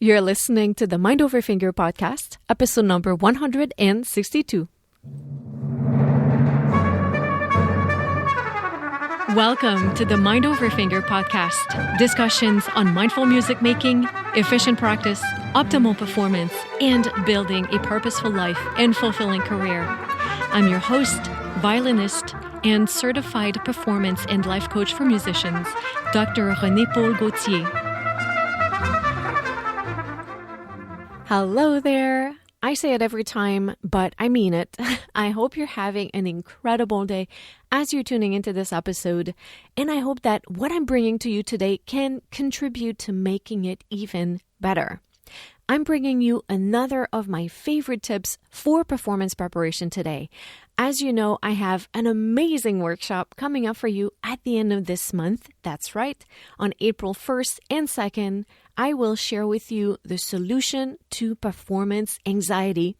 You're listening to the Mind Over Finger podcast, episode number 162. Welcome to the Mind Over Finger podcast. Discussions on mindful music making, efficient practice, optimal performance, and building a purposeful life and fulfilling career. I'm your host, violinist, and certified performance and life coach for musicians, Dr. René-Paul Gauthier. Hello there. I say it every time, but I mean it. I hope you're having an incredible day as you're tuning into this episode, and I hope that what I'm bringing to you today can contribute to making it even better. I'm bringing you another of my favorite tips for performance preparation today. As you know, I have an amazing workshop coming up for you at the end of this month. That's right. On April 1st and 2nd, I will share with you the solution to performance anxiety.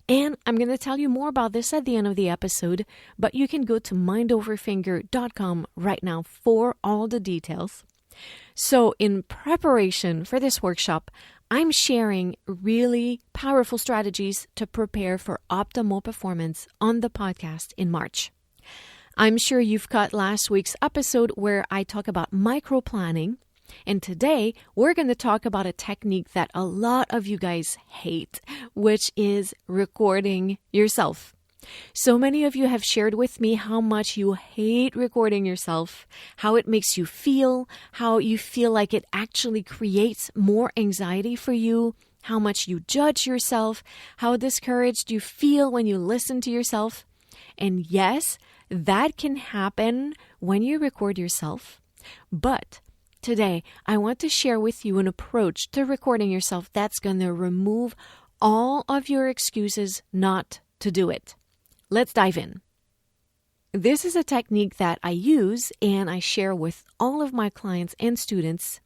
And I'm going to tell you more about this at the end of the episode, but you can go to mindoverfinger.com right now for all the details. So in preparation for this workshop, I'm sharing really powerful strategies to prepare for optimal performance on the podcast in March. I'm sure you've caught last week's episode where I talk about micro-planning, and today we're going to talk about a technique that a lot of you guys hate, which is recording yourself. So many of you have shared with me how much you hate recording yourself, how it makes you feel, how you feel like it actually creates more anxiety for you, how much you judge yourself, how discouraged you feel when you listen to yourself. And yes, that can happen when you record yourself. But today, I want to share with you an approach to recording yourself that's going to remove all of your excuses not to do it. Let's dive in. This is a technique that I use and I share with all of my clients and students.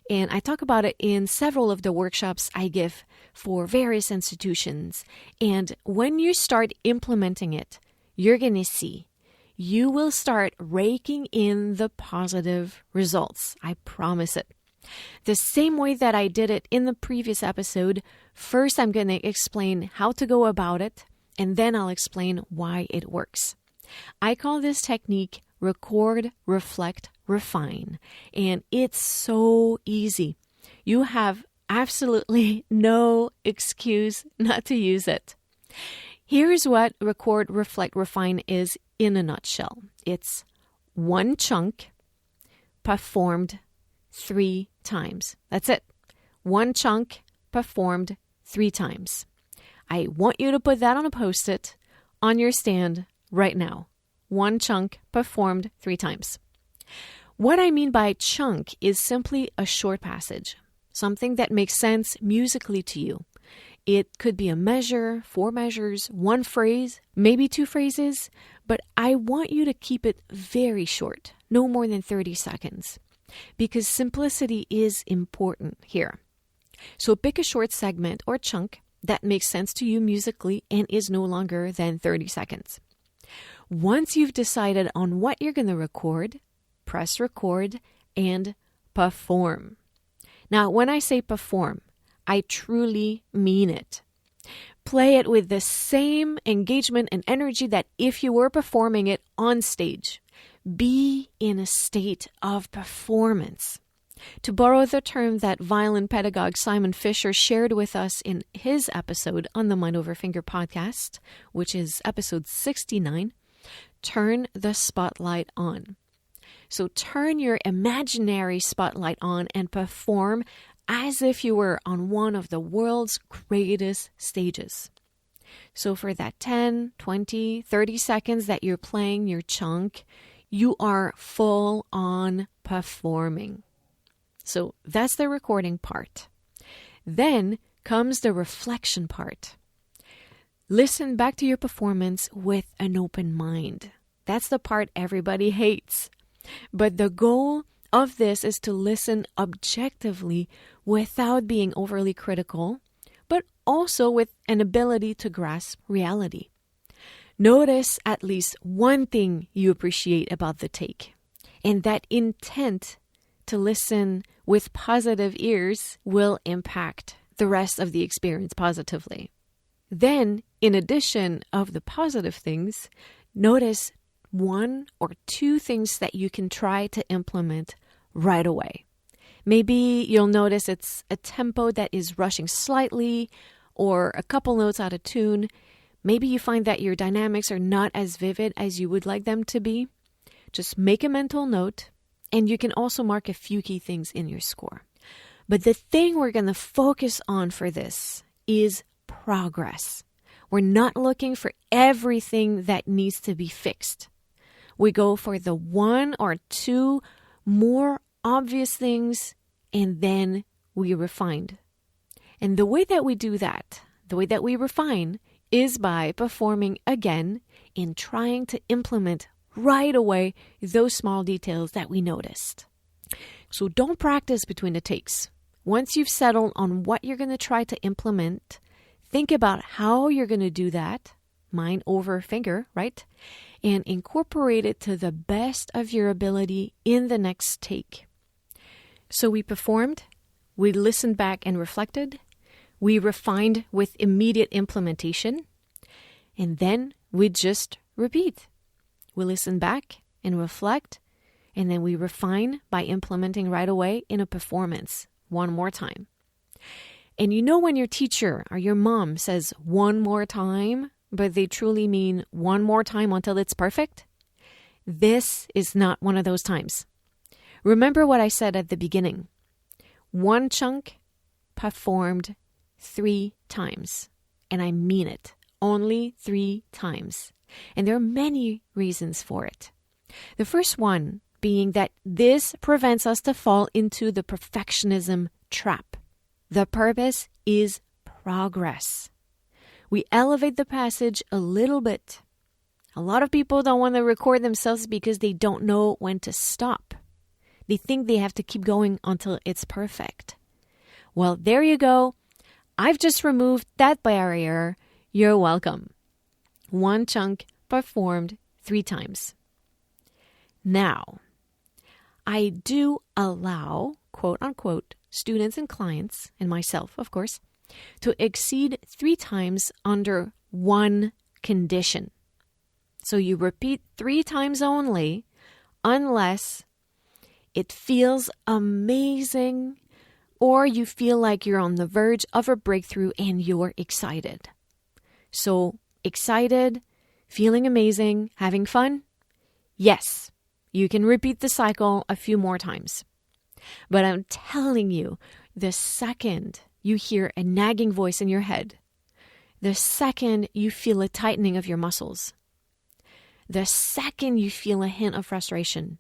And I talk about it in several of the workshops I give for various institutions. And when you start implementing it, you're going to see you will start raking in the positive results. I promise it. The same way that I did it in the previous episode, first I'm going to explain how to go about it. And then I'll explain why it works. I call this technique record, reflect, refine. And it's so easy. You have absolutely no excuse not to use it. Here's what record, reflect, refine is in a nutshell. It's one chunk performed 3 times. That's it. One chunk performed 3 times. I want you to put that on a Post-it on your stand right now. One chunk performed 3 times. What I mean by chunk is simply a short passage, something that makes sense musically to you. It could be a measure, 4 measures, 1 phrase, maybe 2 phrases, but I want you to keep it very short, no more than 30 seconds, because simplicity is important here. So pick a short segment or chunk that makes sense to you musically and is no longer than 30 seconds. Once you've decided on what you're going to record, press record and perform. Now, when I say perform, I truly mean it. Play it with the same engagement and energy that if you were performing it on stage. Be in a state of performance. To borrow the term that violin pedagogue Simon Fisher shared with us in his episode on the Mind Over Finger podcast, which is episode 69, turn the spotlight on. So turn your imaginary spotlight on and perform as if you were on one of the world's greatest stages. So for that 10, 20, 30 seconds that you're playing your chunk, you are full on performing. So that's the recording part. Then comes the reflection part. Listen back to your performance with an open mind. That's the part everybody hates. But the goal of this is to listen objectively without being overly critical, but also with an ability to grasp reality. Notice at least one thing you appreciate about the take, and that intent to listen with positive ears will impact the rest of the experience positively. Then, in addition of the positive things, notice 1 or 2 things that you can try to implement right away. Maybe you'll notice it's a tempo that is rushing slightly or a couple notes out of tune. Maybe you find that your dynamics are not as vivid as you would like them to be. Just make a mental note, and you can also mark a few key things in your score. But the thing we're going to focus on for this is progress. We're not looking for everything that needs to be fixed. We go for the 1 or 2 more obvious things, and then we refine. And the way that we do that, the way that we refine, is by performing again and trying to implement right away those small details that we noticed. So don't practice between the takes. Once you've settled on what you're going to try to implement, think about how you're going to do that, mind over finger, right? And incorporate it to the best of your ability in the next take. So we performed, we listened back and reflected, we refined with immediate implementation, and then we just repeat. We listen back and reflect, and then we refine by implementing right away in a performance 1 more time. And you know when your teacher or your mom says 1 more time, but they truly mean 1 more time until it's perfect? This is not one of those times. Remember what I said at the beginning. 1 chunk performed 3 times. And I mean it. Only 3 times. And there are many reasons for it. The first one being that this prevents us to fall into the perfectionism trap. The purpose is progress. We elevate the passage a little bit. A lot of people don't want to record themselves because they don't know when to stop. They think they have to keep going until it's perfect. Well, there you go. I've just removed that barrier. You're welcome. 1 chunk performed 3 times. Now, I do allow, quote unquote, students and clients, and myself, of course, to exceed 3 times under 1 condition. So you repeat 3 times only, unless it feels amazing or you feel like you're on the verge of a breakthrough and you're excited. So excited, feeling amazing, having fun? Yes, you can repeat the cycle a few more times. But I'm telling you, the second you hear a nagging voice in your head, the second you feel a tightening of your muscles, the second you feel a hint of frustration,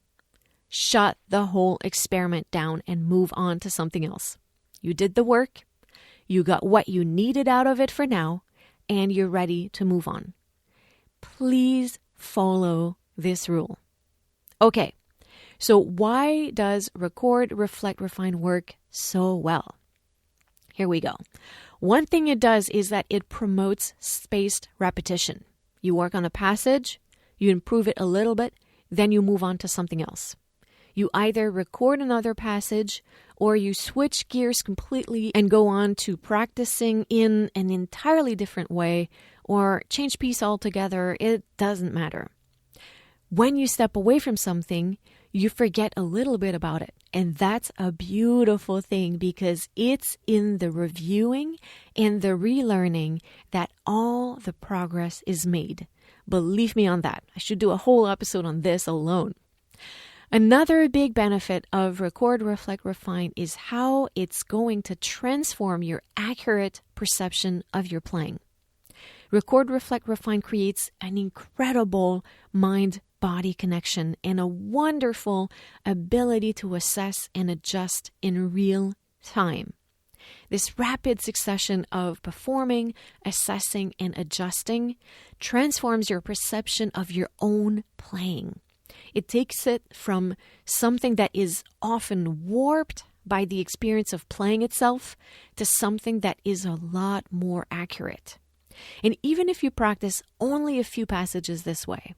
shut the whole experiment down and move on to something else. You did the work, you got what you needed out of it for now, and you're ready to move on. Please follow this rule. Okay, so why does record, reflect, refine work so well? Here we go. One thing it does is that it promotes spaced repetition. You work on a passage, you improve it a little bit, then you move on to something else. You either record another passage or you switch gears completely and go on to practicing in an entirely different way or change piece altogether. It doesn't matter. When you step away from something, you forget a little bit about it. And that's a beautiful thing because it's in the reviewing and the relearning that all the progress is made. Believe me on that. I should do a whole episode on this alone. Another big benefit of record, reflect, refine is how it's going to transform your accurate perception of your playing. Record, reflect, refine creates an incredible mind-body connection and a wonderful ability to assess and adjust in real time. This rapid succession of performing, assessing, and adjusting transforms your perception of your own playing. It takes it from something that is often warped by the experience of playing itself to something that is a lot more accurate. And even if you practice only a few passages this way,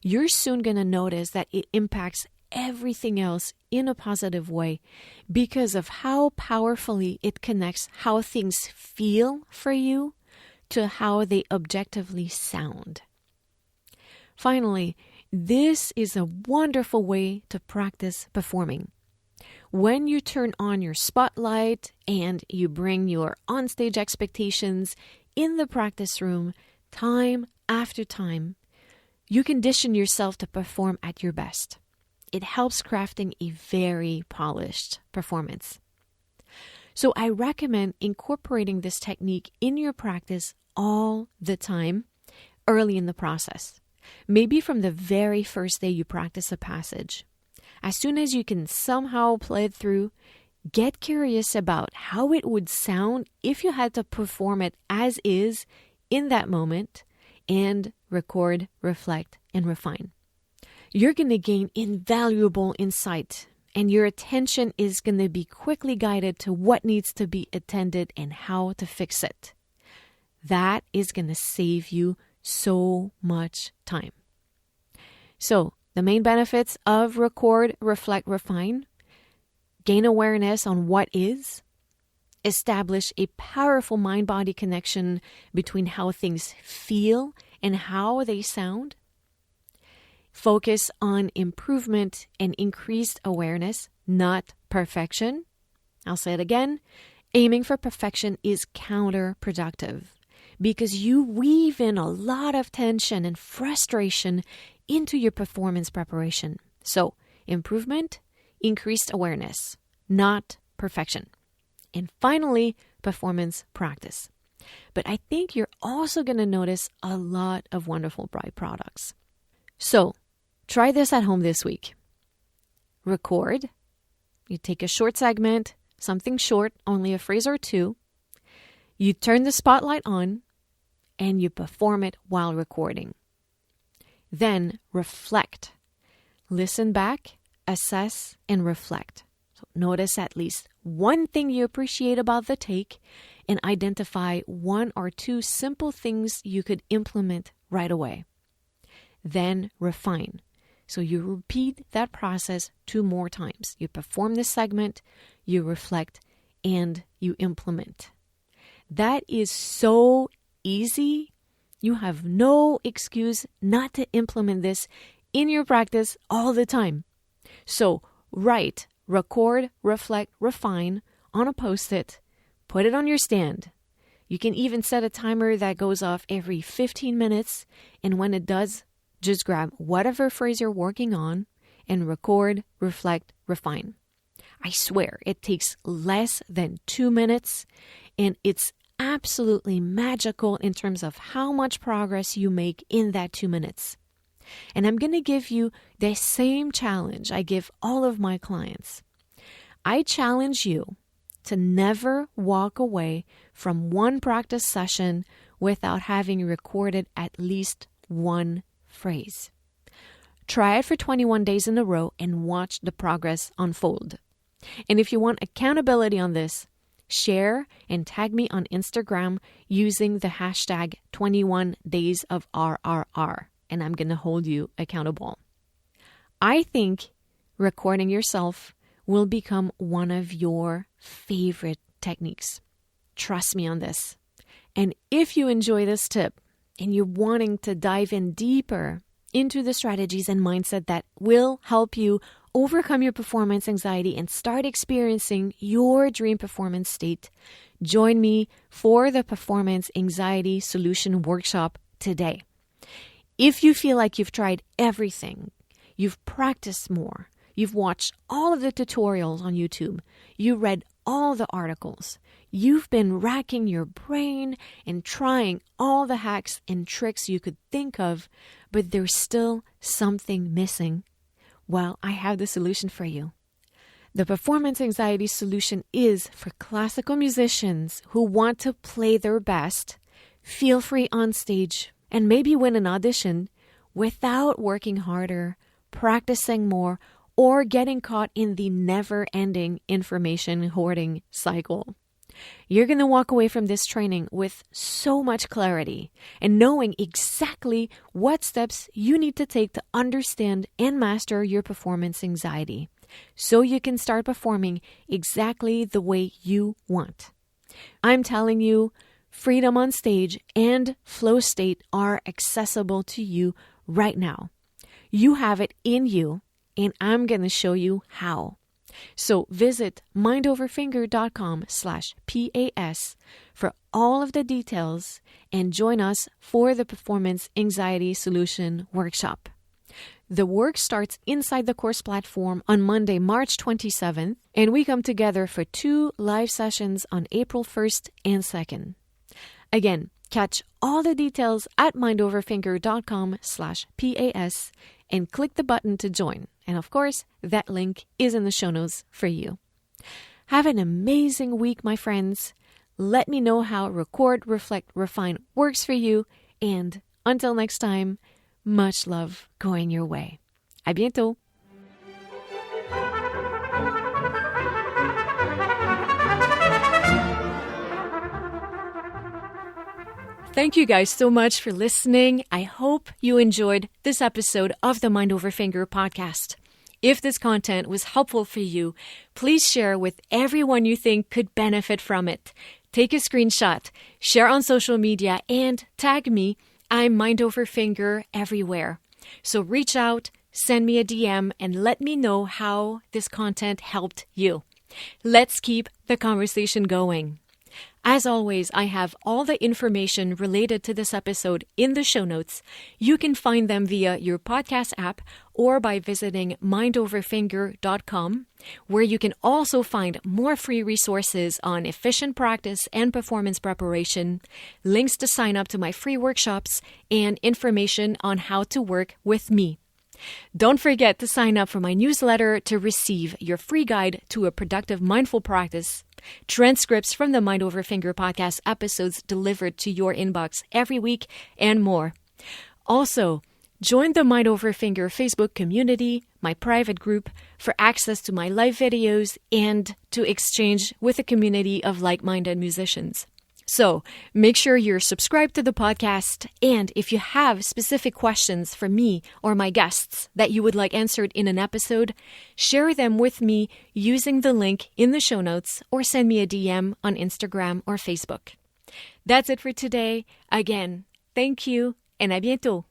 you're soon going to notice that it impacts everything else in a positive way because of how powerfully it connects how things feel for you to how they objectively sound. Finally, this is a wonderful way to practice performing. When you turn on your spotlight and you bring your onstage expectations in the practice room time after time, you condition yourself to perform at your best. It helps crafting a very polished performance. So I recommend incorporating this technique in your practice all the time early in the process. Maybe from the very first day you practice a passage. As soon as you can somehow play it through, get curious about how it would sound if you had to perform it as is in that moment, and record, reflect, and refine. You're going to gain invaluable insight, and your attention is going to be quickly guided to what needs to be attended and how to fix it. That is going to save you so much time. So, the main benefits of record, reflect, refine: gain awareness on what is, establish a powerful mind-body connection between how things feel and how they sound, focus on improvement and increased awareness, not perfection. I'll say it again. Aiming for perfection is counterproductive because you weave in a lot of tension and frustration into your performance preparation. So, improvement, increased awareness, not perfection. And finally, performance practice. But I think you're also going to notice a lot of wonderful byproducts. So, try this at home this week. Record. You take a short segment, something short, only a phrase or two. You turn the spotlight on, and you perform it while recording. Then reflect. Listen back, assess, and reflect. So notice at least one thing you appreciate about the take and identify one or two simple things you could implement right away. Then refine. So you repeat that process 2 more times. You perform this segment, you reflect, and you implement. That is so easy. You have no excuse not to implement this in your practice all the time. So write, record, reflect, refine on a Post-it. Put it on your stand. You can even set a timer that goes off every 15 minutes. And when it does, just grab whatever phrase you're working on and record, reflect, refine. I swear it takes less than 2 minutes, and it's absolutely magical in terms of how much progress you make in that 2 minutes. And I'm going to give you the same challenge I give all of my clients. I challenge you to never walk away from one practice session without having recorded at least one phrase. Try it for 21 days in a row and watch the progress unfold. And if you want accountability on this, share and tag me on Instagram using the hashtag 21daysofRRR, and I'm going to hold you accountable. I think recording yourself will become one of your favorite techniques. Trust me on this. And if you enjoy this tip and you're wanting to dive in deeper into the strategies and mindset that will help you overcome your performance anxiety and start experiencing your dream performance state, join me for the Performance Anxiety Solution Workshop today. If you feel like you've tried everything, you've practiced more, you've watched all of the tutorials on YouTube, you read all the articles, you've been racking your brain and trying all the hacks and tricks you could think of, but there's still something missing, well, I have the solution for you. The Performance Anxiety Solution is for classical musicians who want to play their best, feel free on stage, and maybe win an audition without working harder, practicing more, or getting caught in the never-ending information hoarding cycle. You're going to walk away from this training with so much clarity and knowing exactly what steps you need to take to understand and master your performance anxiety so you can start performing exactly the way you want. I'm telling you, freedom on stage and flow state are accessible to you right now. You have it in you, and I'm going to show you how. So visit mindoverfinger.com/PAS for all of the details and join us for the Performance Anxiety Solution Workshop. The work starts inside the course platform on Monday, March 27th, and we come together for 2 live sessions on April 1st and 2nd. Again, catch all the details at mindoverfinger.com/PAS and click the button to join. And of course, that link is in the show notes for you. Have an amazing week, my friends. Let me know how Record, Reflect, Refine works for you. And until next time, much love going your way. À bientôt. Thank you guys so much for listening. I hope you enjoyed this episode of the Mind Over Finger podcast. If this content was helpful for you, please share with everyone you think could benefit from it. Take a screenshot, share on social media, and tag me. I'm Mind Over Finger everywhere. So reach out, send me a DM, and let me know how this content helped you. Let's keep the conversation going. As always, I have all the information related to this episode in the show notes. You can find them via your podcast app or by visiting mindoverfinger.com, where you can also find more free resources on efficient practice and performance preparation, links to sign up to my free workshops, and information on how to work with me. Don't forget to sign up for my newsletter to receive your free guide to a productive mindful practice, transcripts from the Mind Over Finger podcast episodes delivered to your inbox every week, and more. Also, join the Mind Over Finger Facebook community, my private group, for access to my live videos and to exchange with a community of like-minded musicians. So make sure you're subscribed to the podcast, and if you have specific questions for me or my guests that you would like answered in an episode, share them with me using the link in the show notes or send me a DM on Instagram or Facebook. That's it for today. Again, thank you, and à bientôt.